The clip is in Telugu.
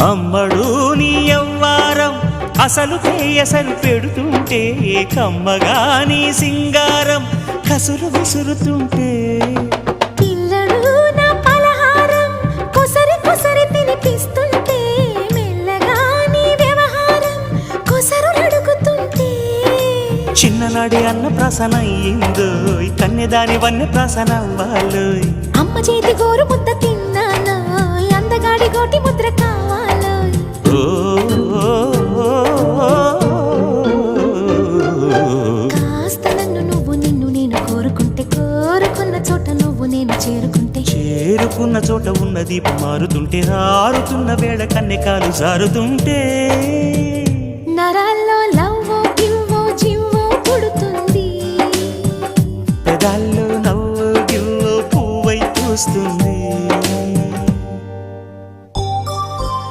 అమ్మడు నీ యవ్వారం అసలు కేయసలు పెడుతుంటే కమ్మగా నీ సింగారం కసురు విసురుతుంటే పిల్లడు నా పలహారం కొసరి కొసరి తినిపిస్తుంటే మెల్లగా నీ వ్యవహారం కొసరు అడుగుతుంటే చిన్ననాడి అన్న ప్రసన అయ్యిందో కన్నెదాని వన్నె ప్రసన అవ్వాలోయ్ అమ్మ చేతి గోరు ముద్ద తిన్నాను అందగాడి గోటి ముద్ర కావాలో కాస్త నన్ను నువ్వు నిన్ను నేను కోరుకుంటే కోరుకున్న చోట నువ్వు నేను చేరుకున్న చోట ఉన్న దీపం మారుతుంటే ఆరుతున్న వేళ కన్నె కాలు జారుతుంటే